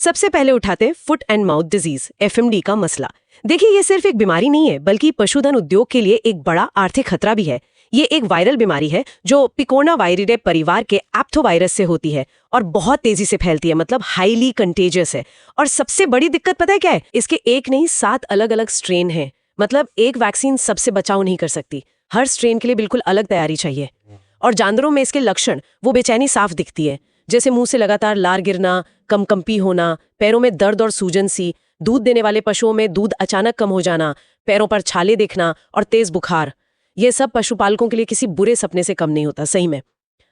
सबसे पहले उठाते हैं foot and mouth disease FMD का मसला। देखिए, ये सिर्फ एक बीमारी नहीं है बल्कि पशुधन उद्योग के लिए एक बड़ा आर्थिक खतरा भी है। ये एक वायरल बीमारी है जो पिकोना वायरिडे परिवार के एप्थोवायरस से होती है और बहुत तेजी से फैलती है, मतलब हाईली कंटेजियस है। और सबसे बड़ी दिक्कत पता है क्या है? इसके एक नहीं 7 अलग अलग स्ट्रेन हैं। मतलब एक वैक्सीन सबसे बचाव नहीं कर सकती, हर स्ट्रेन के लिए बिल्कुल अलग तैयारी चाहिए। और जानवरों में इसके लक्षण, वो बेचैनी साफ दिखती है, जैसे मुंह से लगातार लार गिरना, कंपी होना, पैरों में दर्द और सूजन सी, दूध देने वाले पशुओं में दूध अचानक कम हो जाना, पैरों पर छाले दिखना और तेज बुखार। ये सब पशुपालकों के लिए किसी बुरे सपने से कम नहीं होता, सही में।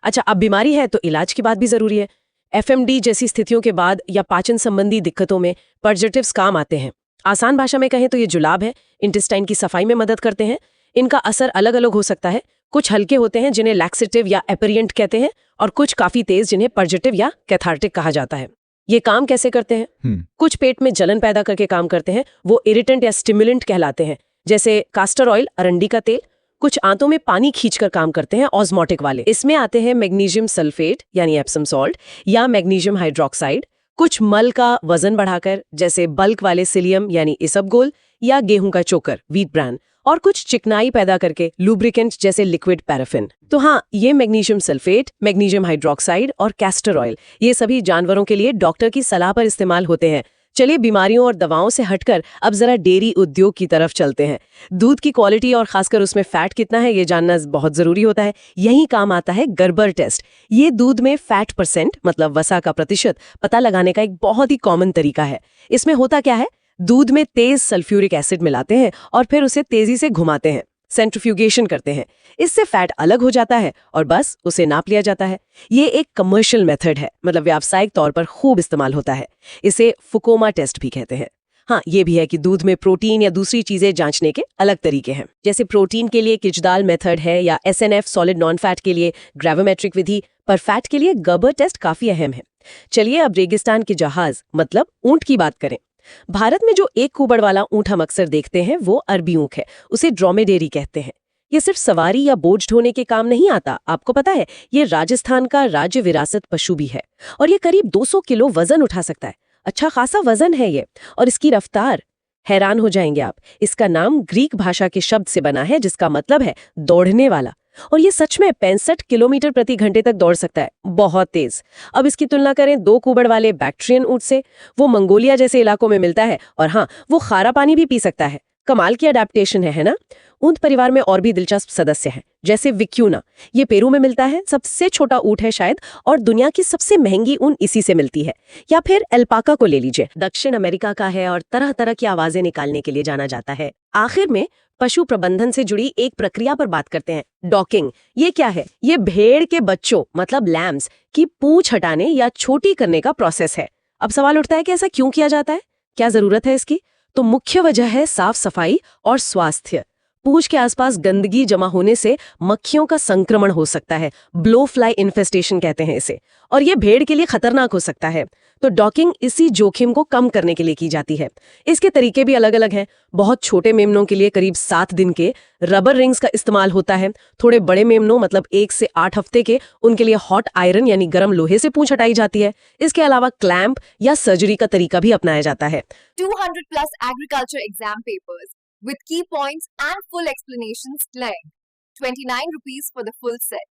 अच्छा, अब बीमारी है तो इलाज की बात भी जरूरी है। एफएमडी जैसी स्थितियों के बाद या पाचन संबंधी दिक्कतों में पर्जेटिव्स काम आते हैं। आसान भाषा में कहें तो ये जुलाब है, इंटेस्टाइन की सफाई में मदद करते हैं। इनका असर अलग अलग हो सकता है। कुछ हल्के होते हैं जिन्हें लैक्सेटिव या एपेरिएंट कहते हैं, और कुछ काफी तेज जिन्हें पर्जेटिव या कैथार्टिक कहा जाता है। ये काम कैसे करते हैं? कुछ पेट में जलन पैदा करके काम करते हैं, वो इरिटेंट या स्टिमुलेंट कहलाते हैं, जैसे कास्टर ऑयल, अरंडी का तेल। कुछ आंतों में पानी खींचकर काम करते हैं, ऑस्मोटिक वाले। इसमें आते हैं मैग्नीशियम सल्फेट यानी एप्सम सॉल्ट या मैग्नीशियम हाइड्रोक्साइड। कुछ मल का वजन बढ़ाकर, जैसे बल्क वाले सिलियम यानी इसबगोल या गेहूं का चोकर, व्हीट ब्रान। और कुछ चिकनाई पैदा करके लुब्रिकेंट जैसे लिक्विड पैराफिन। तो हाँ, ये मैग्नीशियम सल्फेट, मैग्नीशियम हाइड्रोक्साइड और कैस्टर ऑयल, ये सभी जानवरों के लिए डॉक्टर की सलाह पर इस्तेमाल होते हैं। चलिए, बीमारियों और दवाओं से हटकर अब जरा डेयरी उद्योग की तरफ चलते हैं। दूध की क्वालिटी और खासकर उसमें फैट कितना है, ये जानना बहुत जरूरी होता है। यही काम आता है गर्बर टेस्ट। ये दूध में फैट परसेंट, मतलब वसा का प्रतिशत, पता लगाने का एक बहुत ही कॉमन तरीका है। इसमें होता क्या है? दूध में तेज सल्फ्यूरिक एसिड मिलाते हैं और फिर उसे तेजी से घुमाते हैं, सेंट्रीफ्यूगेशन करते हैं। इससे फैट अलग हो जाता है और बस उसे नाप लिया जाता है। ये एक कमर्शियल मेथड है, मतलब व्यावसायिक तौर पर खूब इस्तेमाल होता है। इसे फुकोमा टेस्ट भी कहते हैं। हाँ, ये भी है कि दूध में प्रोटीन या दूसरी चीजें जांचने के अलग तरीके हैं। जैसे प्रोटीन के लिए किचडाल मेथड है या एसएनएफ सॉलिड नॉन फैट के लिए ग्रेवोमेट्रिक विधि, पर फैट के लिए गर्बर टेस्ट काफी अहम है। चलिए अब रेगिस्तान के जहाज मतलब ऊंट की बात करें। भारत में जो एक कुबड़ वाला ऊंट हम अक्सर देखते हैं वो अरबी ऊंट है। उसे ड्रोमेडेरी कहते हैं। ये सिर्फ सवारी या बोझ ढोने के काम नहीं आता, आपको पता है, ये राजस्थान का राज्य विरासत पशु भी है और ये करीब 200 किलो वजन उठा सकता है। अच्छा खासा वजन है ये। और इसकी रफ्तार, हैरान हो जाएंगे आप, इसका नाम ग्रीक भाषा के शब्द से बना है जिसका मतलब है दौड़ने वाला। और ये सच में 65 किलोमीटर प्रति घंटे तक दौड़ सकता है, बहुत तेज। अब इसकी तुलना करें 2 कुबड़ वाले बैक्ट्रियन ऊंट से। वो मंगोलिया जैसे इलाकों में मिलता है और हाँ, वो खारा पानी भी पी सकता है। कमाल की अडेप्टेशन है ना? ऊंट परिवार में और भी दिलचस्प सदस्य हैं, जैसे विक्यूना। ये पेरू में मिलता है, सबसे छोटा ऊंट है शायद, और दुनिया की सबसे महंगी ऊन इसी से मिलती है। या फिर एल्पाका को ले लीजिए, दक्षिण अमेरिका का है और तरह तरह की आवाजें निकालने के लिए जाना जाता है। आखिर में पशु प्रबंधन से जुड़ी एक प्रक्रिया पर बात करते हैं, डॉकिंग। ये क्या है? ये भेड़ के बच्चों मतलब लैम्स की पूंछ हटाने या छोटी करने का प्रोसेस है। अब सवाल उठता है कि ऐसा क्यों किया जाता है, क्या जरूरत है इसकी? तो मुख्य वजह है साफ सफाई और स्वास्थ्य। पूंछ के आसपास गंदगी जमा होने से मक्खियों का संक्रमण हो सकता है, ब्लो फ्लाई इन्फेस्टेशन कहते हैं इसे, और ये भेड़ के लिए खतरनाक हो सकता है। तो डॉकिंग इसी जोखिम को कम करने के लिए की जाती है। इसके तरीके भी अलग अलग हैं। बहुत छोटे मेमनों के लिए करीब 7 दिन के रबर रिंग्स का इस्तेमाल होता है। थोड़े बड़े मेमनों मतलब 1 से 8 हफ्ते के, उनके लिए हॉट आयरन यानी गर्म लोहे से पूंछ हटाई जाती है। इसके अलावा क्लैंप या सर्जरी का तरीका भी अपनाया जाता है। 200+ agriculture exam papers with key points and full explanations length. 29 rupees for the full set.